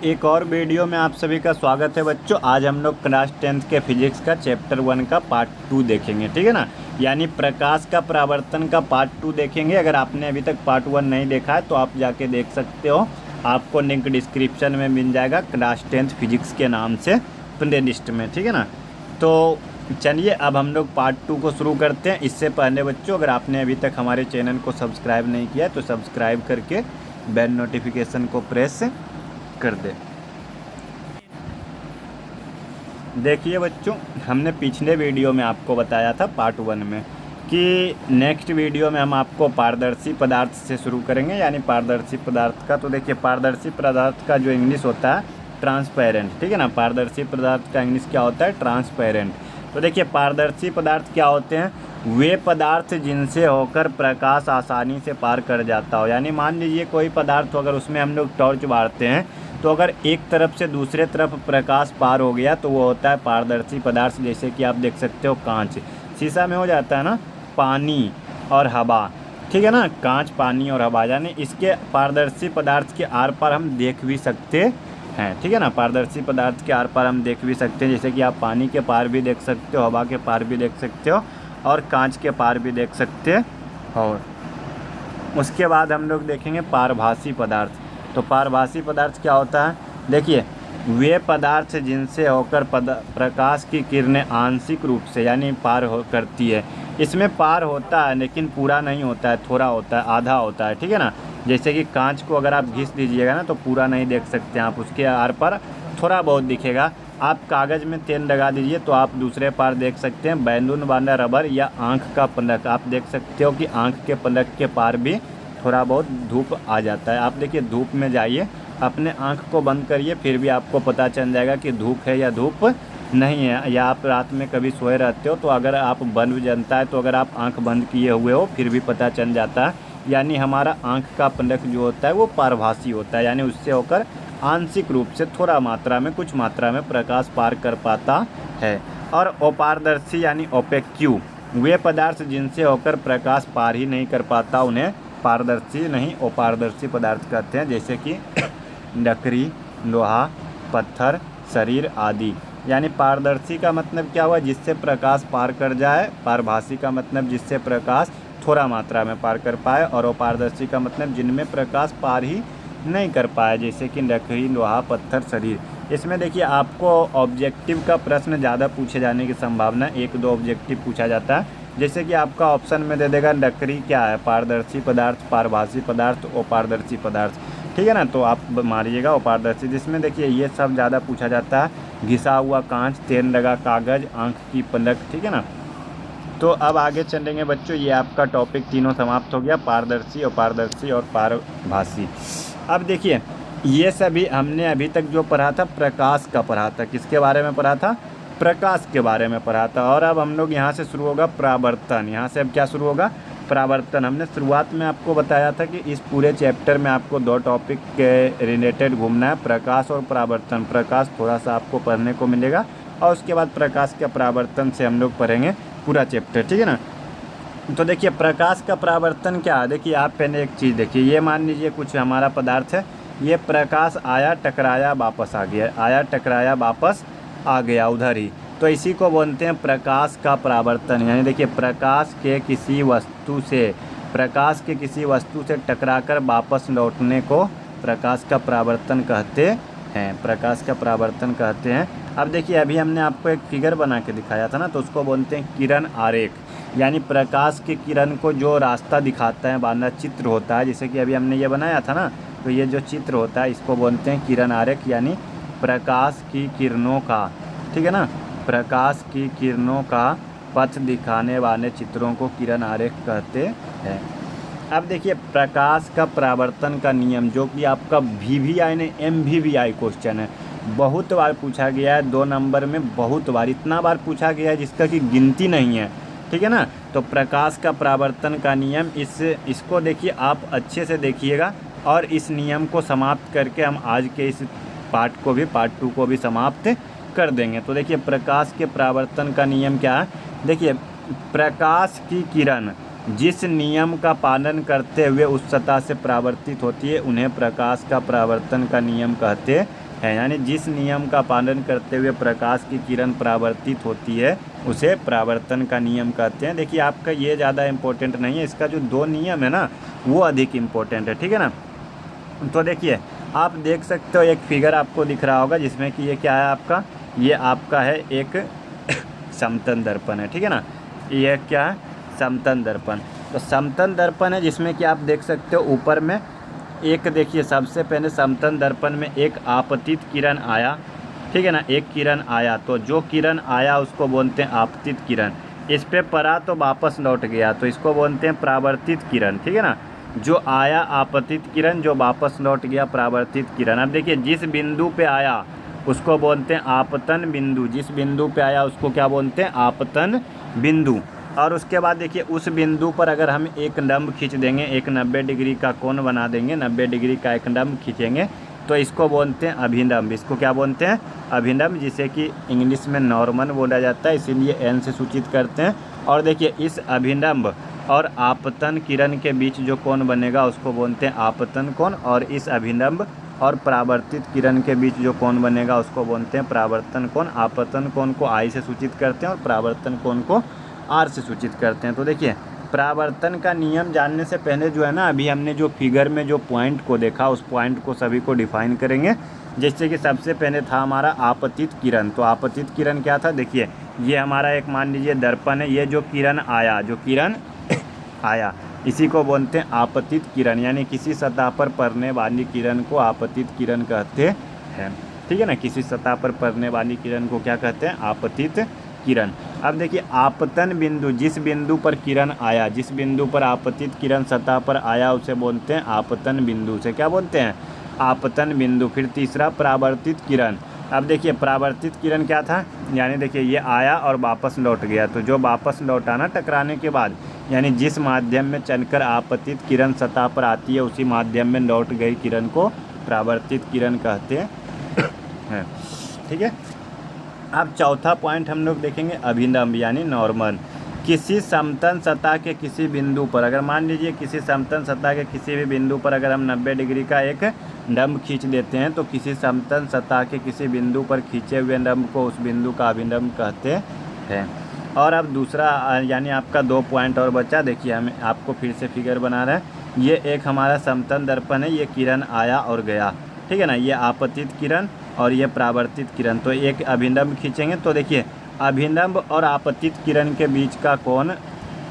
एक और वीडियो में आप सभी का स्वागत है बच्चों। आज हम लोग क्लास 10th के फिजिक्स का चैप्टर 1 का पार्ट 2 देखेंगे, ठीक है ना। यानी प्रकाश का परावर्तन का पार्ट 2 देखेंगे। अगर आपने अभी तक पार्ट 1 नहीं देखा है तो आप जाके देख सकते हो, आपको लिंक डिस्क्रिप्शन में मिल जाएगा क्लास 10th फिजिक्स के नाम से प्ले लिस्ट में, ठीक है ना। तो चलिए अब हम लोग पार्ट 2 को शुरू करते हैं। इससे पहले बच्चों, अगर आपने अभी तक हमारे चैनल को सब्सक्राइब नहीं किया है तो सब्सक्राइब करके बेल नोटिफिकेशन को प्रेस कर दे। देखिए बच्चों, हमने पिछले वीडियो में आपको बताया था पार्ट 1 में कि नेक्स्ट वीडियो में हम आपको पारदर्शी पदार्थ से शुरू करेंगे, यानी पारदर्शी पदार्थ का। तो देखिए, पारदर्शी पदार्थ का जो इंग्लिश होता है ट्रांसपेरेंट, ठीक है ना। पारदर्शी पदार्थ का इंग्लिश क्या होता है? ट्रांसपेरेंट। तो देखिए, पारदर्शी पदार्थ क्या होते हैं? वे पदार्थ जिनसे होकर प्रकाश आसानी से पार कर जाता हो। यानी मान लीजिए कोई पदार्थ हो, अगर उसमें हम लोग टॉर्च मारते हैं तो अगर एक तरफ से दूसरे तरफ प्रकाश पार हो गया तो वो होता है पारदर्शी पदार्थ। जैसे कि आप देख सकते हो, कांच शीशा में हो जाता है ना, पानी और हवा, ठीक है ना। कांच, पानी और हवा, यानी इसके पारदर्शी पदार्थ के आर पार हम देख भी सकते हैं, ठीक है ना। पारदर्शी पदार्थ के आर पार हम देख भी सकते हैं, जैसे कि आप पानी के पार भी देख सकते हो, हवा के पार भी देख सकते हो और कांच के पार भी देख सकते हो। और उसके बाद हम लोग देखेंगे पारभासी पदार्थ। तो पारभासी पदार्थ क्या होता है? देखिए, वे पदार्थ जिनसे होकर प्रकाश की किरणें आंशिक रूप से यानी पार करती है। इसमें पार होता है लेकिन पूरा नहीं होता है, थोड़ा होता है, आधा होता है, ठीक है ना। जैसे कि कांच को अगर आप घिस दीजिएगा ना तो पूरा नहीं देख सकते आप, उसके आर पर थोड़ा बहुत दिखेगा। आप कागज़ में तेल लगा दीजिए तो आप दूसरे पार देख सकते हैं। बैलून वाला रबर या आँख का पलक, आप देख सकते हो कि आँख के पलक के पार भी थोड़ा बहुत धूप आ जाता है। आप देखिए, धूप में जाइए, अपने आँख को बंद करिए, फिर भी आपको पता चल जाएगा कि धूप है या धूप नहीं है। या आप रात में कभी सोए रहते हो तो अगर आप बल्ब जलता है तो अगर आप आँख बंद किए हुए हो फिर भी पता चल जाता है। यानी हमारा आँख का पलक जो होता है वो पारभासी होता है, यानी उससे होकर आंशिक रूप से थोड़ा मात्रा में, कुछ मात्रा में प्रकाश पार कर पाता है। और अपारदर्शी यानी ओपेक्यू, वे पदार्थ जिनसे होकर प्रकाश पार ही नहीं कर पाता उन्हें पारदर्शी नहीं अपारदर्शी पदार्थ कहते हैं। जैसे कि लकड़ी, लोहा, पत्थर, शरीर आदि। यानी पारदर्शी का मतलब क्या हुआ? जिससे प्रकाश पार कर जाए। पारभासी का मतलब जिससे प्रकाश थोड़ा मात्रा में पार कर पाए। और अपारदर्शी का मतलब जिनमें प्रकाश पार ही नहीं कर पाए, जैसे कि लकड़ी, लोहा, पत्थर, शरीर। इसमें देखिए, आपको ऑब्जेक्टिव का प्रश्न ज़्यादा पूछे जाने की संभावना, 1-2 ऑब्जेक्टिव पूछा जाता है। जैसे कि आपका ऑप्शन में दे देगा लकड़ी क्या है? पारदर्शी पदार्थ, पारभासी पदार्थ, अपारदर्शी पदार्थ, ठीक है ना। तो आप मारिएगा अपारदर्शी, जिसमें देखिए ये सब ज़्यादा पूछा जाता है। घिसा हुआ कांच, तेल लगा कागज़, आँख की पलक, ठीक है ना। तो अब आगे चलेंगे बच्चों, ये आपका टॉपिक तीनों समाप्त हो गया, पारदर्शी, अपारदर्शी और पारभासी। अब देखिए, ये सभी हमने अभी तक जो पढ़ा था प्रकाश का पढ़ा था। किसके बारे में पढ़ा था? प्रकाश के बारे में पढ़ा था। और अब हम लोग यहाँ से शुरू होगा परावर्तन। यहाँ से अब क्या शुरू होगा? परावर्तन। हमने शुरुआत में आपको बताया था कि इस पूरे चैप्टर में आपको 2 टॉपिक के रिलेटेड घूमना है, प्रकाश और परावर्तन। प्रकाश थोड़ा सा आपको पढ़ने को मिलेगा और उसके बाद प्रकाश का परावर्तन से हम लोग पढ़ेंगे पूरा चैप्टर, ठीक है ना। तो देखिए, प्रकाश का परावर्तन क्या है? देखिए, आप पहले एक चीज़ देखिए, ये मान लीजिए कुछ हमारा पदार्थ है, ये प्रकाश आया, टकराया, वापस आ गया, आया, टकराया, वापस आ गया उधर ही। तो इसी को बोलते हैं प्रकाश का परावर्तन। यानी देखिए, प्रकाश के किसी वस्तु से टकराकर वापस लौटने को प्रकाश का परावर्तन कहते हैं। प्रकाश का परावर्तन कहते हैं। अब देखिए, अभी हमने आपको एक फिगर बना के दिखाया था ना, तो उसको बोलते हैं किरण आरेख। यानी प्रकाश की किरण को जो रास्ता दिखाता है, बांधा चित्र होता है, जैसे कि अभी हमने ये बनाया था ना, तो ये जो चित्र होता है इसको बोलते हैं किरण आरेख। यानी प्रकाश की किरणों का, ठीक है ना, प्रकाश की किरणों का पथ दिखाने वाले चित्रों को किरण आरेख कहते हैं। अब देखिए, प्रकाश का परावर्तन का नियम, जो कि आपका VVI ने MVVI क्वेश्चन है, बहुत बार पूछा गया है। 2 नंबर में बहुत बार, इतना बार पूछा गया है जिसका कि गिनती नहीं है, ठीक है ना। तो प्रकाश का परावर्तन का नियम, इसको देखिए, आप अच्छे से देखिएगा और इस नियम को समाप्त करके हम आज के इस पार्ट 2 को भी समाप्त कर देंगे। तो देखिए, प्रकाश के परावर्तन का नियम क्या है? देखिए, प्रकाश की किरण जिस नियम का पालन करते हुए उस सतह से परावर्तित होती है उन्हें प्रकाश का परावर्तन का नियम कहते है, यानी जिस नियम का पालन करते हुए प्रकाश की किरण परावर्तित होती है उसे परावर्तन का नियम कहते हैं। देखिए आपका ये ज़्यादा इम्पोर्टेंट नहीं है, इसका जो 2 नियम है ना वो अधिक इम्पोर्टेंट है, ठीक है ना। तो देखिए आप देख सकते हो एक फिगर आपको दिख रहा होगा जिसमें कि ये क्या है आपका, ये आपका है एक समतल दर्पण है, ठीक है ना। ये क्या है, समतल दर्पण। तो समतल दर्पण है जिसमें कि आप देख सकते हो ऊपर में एक, देखिए सबसे पहले समतल दर्पण में एक आपतित किरण आया, ठीक है ना, एक किरण आया, तो जो किरण आया उसको बोलते हैं आपतित किरण। इस पे पड़ा तो वापस लौट गया तो इसको बोलते हैं परावर्तित किरण, ठीक है ना। जो आया आपतित किरण, जो वापस लौट गया परावर्तित किरण। अब देखिए जिस बिंदु पे आया उसको बोलते हैं आपतन बिंदु, जिस बिंदु पे आया उसको क्या बोलते हैं, आपतन बिंदु। और उसके बाद देखिए उस बिंदु पर अगर हम एक लंब खींच देंगे, एक 90 डिग्री का कोण बना देंगे, 90 डिग्री का एक लंब खींचेंगे तो इसको बोलते हैं अभिलंब। इसको क्या बोलते हैं, अभिलंब, जिसे कि इंग्लिश में नॉर्मल बोला जाता है, इसीलिए एन से सूचित करते हैं। और देखिए इस अभिलंब और आपतन किरण के बीच जो कोण बनेगा उसको बोलते हैं आपतन कोण, और इस अभिलंब और परावर्तित किरण के बीच जो कोण बनेगा उसको बोलते हैं परावर्तन कोण। आपतन कोण को आई से सूचित करते हैं और परावर्तन कोण को आर से सूचित करते हैं। तो देखिए परावर्तन का नियम जानने से पहले जो है ना, अभी हमने जो फिगर में जो पॉइंट को देखा उस पॉइंट को सभी को डिफाइन करेंगे। जैसे कि सबसे पहले था हमारा आपतित किरण। तो आपतित किरण क्या था, देखिए ये हमारा एक मान लीजिए दर्पण है, ये जो किरण आया, जो किरण आया इसी को बोलते हैं आपतित किरण, यानी किसी सतह पर पड़ने वाली किरण को आपतित किरण कहते हैं, ठीक है ना। किसी सतह पर पड़ने वाली किरण को क्या कहते हैं, आपतित किरण। अब देखिए आपतन बिंदु, जिस बिंदु पर किरण आया, जिस बिंदु पर आपतित किरण सतह पर आया उसे बोलते हैं आपतन बिंदु, से क्या बोलते हैं, आपतन बिंदु। फिर तीसरा परावर्तित किरण। अब देखिए परावर्तित किरण क्या था, यानी देखिए ये आया और वापस लौट गया, तो जो वापस लौटा ना टकराने के बाद, यानी जिस माध्यम में चलकर आपतित किरण सतह पर आती है उसी माध्यम में लौट गई किरण को परावर्तित किरण कहते हैं, ठीक है। अब चौथा पॉइंट हम लोग देखेंगे अभिलंब यानी नॉर्मल। किसी समतल सतह के किसी बिंदु पर, अगर मान लीजिए किसी समतल सतह के किसी भी बिंदु पर अगर हम 90 डिग्री का एक लंब खींच देते हैं तो किसी समतल सतह के किसी बिंदु पर खींचे हुए लंब को उस बिंदु का अभिलंब कहते हैं। और अब दूसरा यानी आपका 2 पॉइंट और बचा। देखिए हमें आपको फिर से फिगर बना रहा है, ये एक हमारा समतल दर्पण है, ये किरण आया और गया, ठीक है ना, ये आपतित किरण और ये परावर्तित किरण। तो एक अभिलंब खींचेंगे तो देखिए अभिलंब और आपतित किरण के बीच का कोण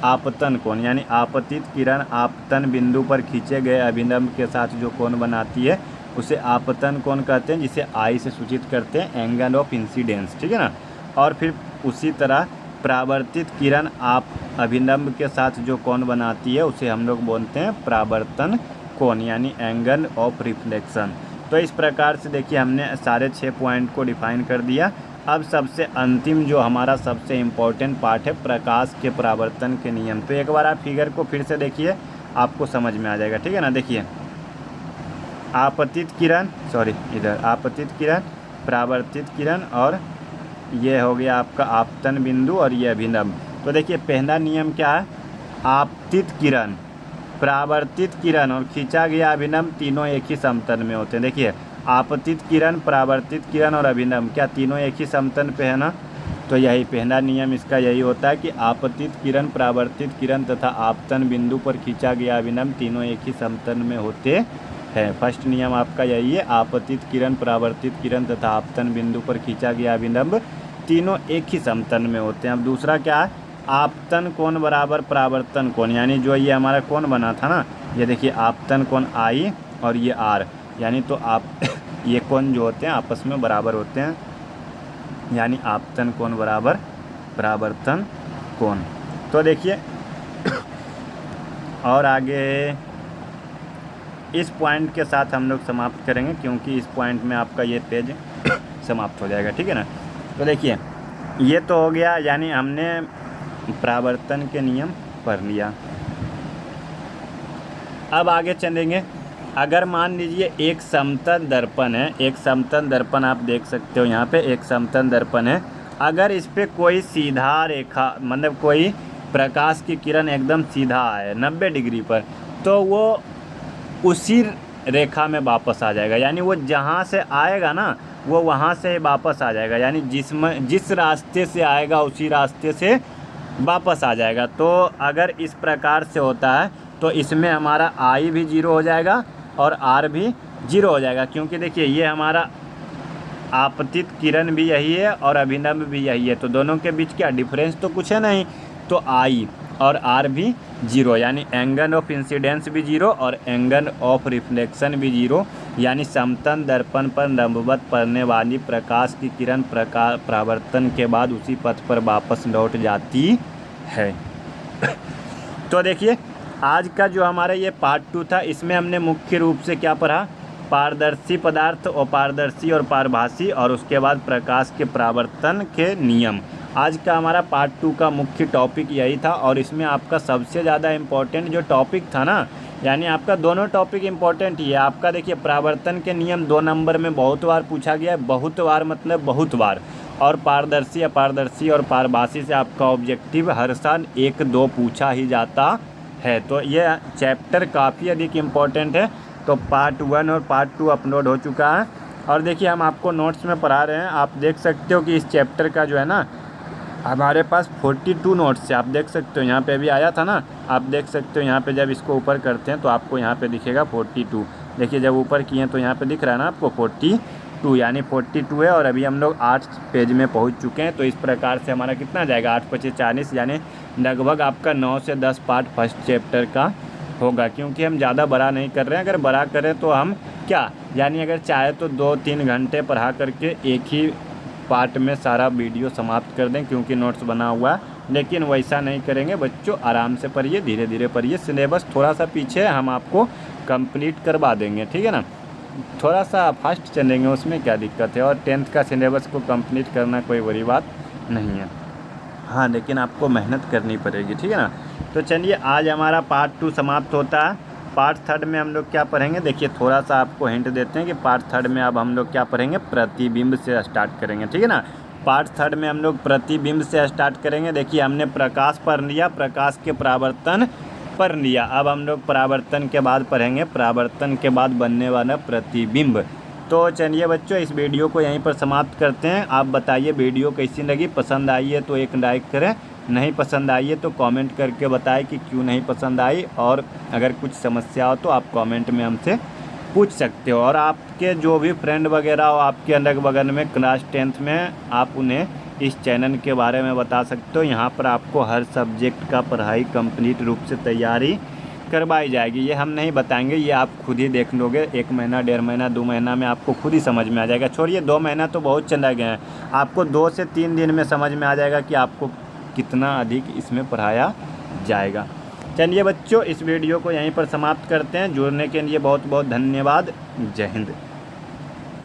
आपतन कोण, यानी आपतित किरण आपतन बिंदु पर खींचे गए अभिलंब के साथ जो कोण बनाती है उसे आपतन कोण कहते हैं, जिसे आई से सूचित करते हैं एंगल ऑफ इंसिडेंस, ठीक है ना। और फिर उसी तरह परावर्तित किरण आप अभिलंब के साथ जो कोण बनाती है उसे हम लोग बोलते हैं परावर्तन कोण, यानी एंगल ऑफ रिफ्लेक्शन। तो इस प्रकार से देखिए हमने सारे 6 पॉइंट को डिफाइन कर दिया। अब सबसे अंतिम जो हमारा सबसे इम्पोर्टेंट पार्ट है प्रकाश के परावर्तन के नियम। तो एक बार आप फिगर को फिर से देखिए, आपको समझ में आ जाएगा, ठीक है ना। देखिए आपतित किरण, इधर आपतित किरण, परावर्तित किरण और ये हो गया आपका आपतन बिंदु और ये अभिलंब। तो देखिए पहला नियम क्या है, आपतित किरण, परावर्तित किरण और खींचा गया अभिलंब तीनों एक ही समतल में होते हैं। देखिए आपतित किरण, परावर्तित किरण और अभिलंब क्या तीनों एक ही समतल पे है ना। तो यही पहला नियम इसका यही होता है कि आपतित किरण, परावर्तित किरण तथा आपतन बिंदु पर खींचा गया अभिलंब तीनों एक ही समतल में होते हैं। फर्स्ट नियम आपका यही है, आपतित किरण, परावर्तित किरण तथा आपतन बिंदु पर खींचा गया अभिलंब तीनों एक ही समतल में होते हैं। अब दूसरा क्या है, आपतन कोण बराबर परावर्तन कोण, यानी जो ये हमारा कोण बना था ना, ये देखिए आपतन कोण आई और ये आर, यानी तो आप ये कोण जो होते हैं आपस में बराबर होते हैं, यानी आपतन कोण बराबर परावर्तन कोण। तो देखिए और आगे इस पॉइंट के साथ हम लोग समाप्त करेंगे, क्योंकि इस पॉइंट में आपका ये पेज समाप्त हो जाएगा, ठीक है ना। तो देखिए ये तो हो गया, यानी हमने परावर्तन के नियम पढ़ लिया। अब आगे चलेंगे। अगर मान लीजिए एक समतल दर्पण है, एक समतल दर्पण आप देख सकते हो यहाँ पे एक समतल दर्पण है, अगर इस पे कोई सीधा रेखा, मतलब कोई प्रकाश की किरण एकदम सीधा आए 90 डिग्री पर, तो वो उसी रेखा में वापस आ जाएगा, यानी वो जहाँ से आएगा ना वो वहाँ से वापस आ जाएगा, यानी जिस रास्ते से आएगा उसी रास्ते से वापस आ जाएगा। तो अगर इस प्रकार से होता है तो इसमें हमारा आई भी 0 हो जाएगा और आर भी 0 हो जाएगा, क्योंकि देखिए ये हमारा आपतित किरण भी यही है और अभिनव भी यही है, तो दोनों के बीच क्या डिफरेंस तो कुछ है नहीं, तो आई और आर भी 0, यानी एंगल ऑफ इंसिडेंस भी 0 और एंगल ऑफ रिफ्लेक्शन भी 0, यानी समतल दर्पण पर लंबवत पड़ने वाली प्रकाश की किरण परावर्तन के बाद उसी पथ पर वापस लौट जाती है। तो देखिए आज का जो हमारा ये पार्ट 2 था, इसमें हमने मुख्य रूप से क्या पढ़ा, पारदर्शी पदार्थ, अपारदर्शी और पारभासी, और उसके बाद प्रकाश के परावर्तन के नियम। आज का हमारा पार्ट 2 का मुख्य टॉपिक यही था, और इसमें आपका सबसे ज़्यादा इम्पोर्टेंट जो टॉपिक था ना, यानी आपका दोनों टॉपिक इम्पोर्टेंट ही है। आपका देखिए परावर्तन के नियम 2 नंबर में बहुत बार पूछा गया है, बहुत बार मतलब बहुत बार, और पारदर्शी, अपारदर्शी और पारभासी से आपका ऑब्जेक्टिव हर साल 1-2 पूछा ही जाता है। तो ये चैप्टर काफ़ी अधिक इम्पोर्टेंट है। तो पार्ट 1 और पार्ट 2 अपलोड हो चुका है, और देखिए हम आपको नोट्स में पढ़ा रहे हैं। आप देख सकते हो कि इस चैप्टर का जो है ना हमारे पास 42 नोट्स है, आप देख सकते हो, यहाँ पे भी आया था ना, आप देख सकते हो यहाँ पे जब इसको ऊपर करते हैं तो आपको यहाँ पे दिखेगा 42। देखिए जब ऊपर किए तो यहाँ पे दिख रहा है ना आपको 42, यानी 42 है, और अभी हम लोग 8 पेज में पहुँच चुके हैं। तो इस प्रकार से हमारा कितना जाएगा, 8×5 = 40, यानी लगभग आपका 9 से 10 पार्ट फर्स्ट चैप्टर का होगा, क्योंकि हम ज़्यादा बड़ा नहीं कर रहे हैं। अगर बड़ा करें तो हम क्या, यानी अगर चाहे तो 2-3 घंटे पढ़ा करके एक ही पार्ट में सारा वीडियो समाप्त कर दें, क्योंकि नोट्स बना हुआ है, लेकिन वैसा नहीं करेंगे बच्चों। आराम से पढ़िए, धीरे धीरे पढ़िए। सिलेबस थोड़ा सा पीछे है, हम आपको कंप्लीट करवा देंगे, ठीक है ना। थोड़ा सा फास्ट चलेंगे, उसमें क्या दिक्कत है, और 10th का सिलेबस को कंप्लीट करना कोई बड़ी बात नहीं है। हाँ, लेकिन आपको मेहनत करनी पड़ेगी, ठीक है ना। तो चलिए आज हमारा पार्ट 2 समाप्त होता है। पार्ट 3 में हम लोग क्या पढ़ेंगे, देखिए थोड़ा सा आपको हिंट देते हैं कि पार्ट 3 में अब हम लोग क्या पढ़ेंगे, प्रतिबिंब से स्टार्ट करेंगे, ठीक है ना। पार्ट 3 में हम लोग प्रतिबिंब से स्टार्ट करेंगे। देखिए हमने प्रकाश पढ़ लिया, प्रकाश के परावर्तन पढ़ लिया, अब हम लोग परावर्तन के बाद पढ़ेंगे परावर्तन के बाद बनने वाला प्रतिबिंब। तो चलिए बच्चों इस वीडियो को यहीं पर समाप्त करते हैं। आप बताइए वीडियो कैसी लगी, पसंद आई है तो एक लाइक करें, नहीं पसंद आई है तो कमेंट करके बताएं कि क्यों नहीं पसंद आई, और अगर कुछ समस्या हो तो आप कमेंट में हमसे पूछ सकते हो। और आपके जो भी फ्रेंड वगैरह हो आपके अलग बगल में क्लास 10th में, आप उन्हें इस चैनल के बारे में बता सकते हो। यहाँ पर आपको हर सब्जेक्ट का पढ़ाई कंप्लीट रूप से तैयारी करवाई जाएगी। ये हम नहीं बताएंगे, ये आप खुद ही देख लोगे। 1 महीना, 1.5 महीना, 2 महीना में आपको खुद ही समझ में आ जाएगा। छोड़िए 2 महीना तो बहुत चला गया है, आपको 2 से 3 दिन में समझ में आ जाएगा कि आपको कितना अधिक इसमें पढ़ाया जाएगा। चलिए बच्चों इस वीडियो को यहीं पर समाप्त करते हैं। जुड़ने के लिए बहुत बहुत धन्यवाद। जय हिंद।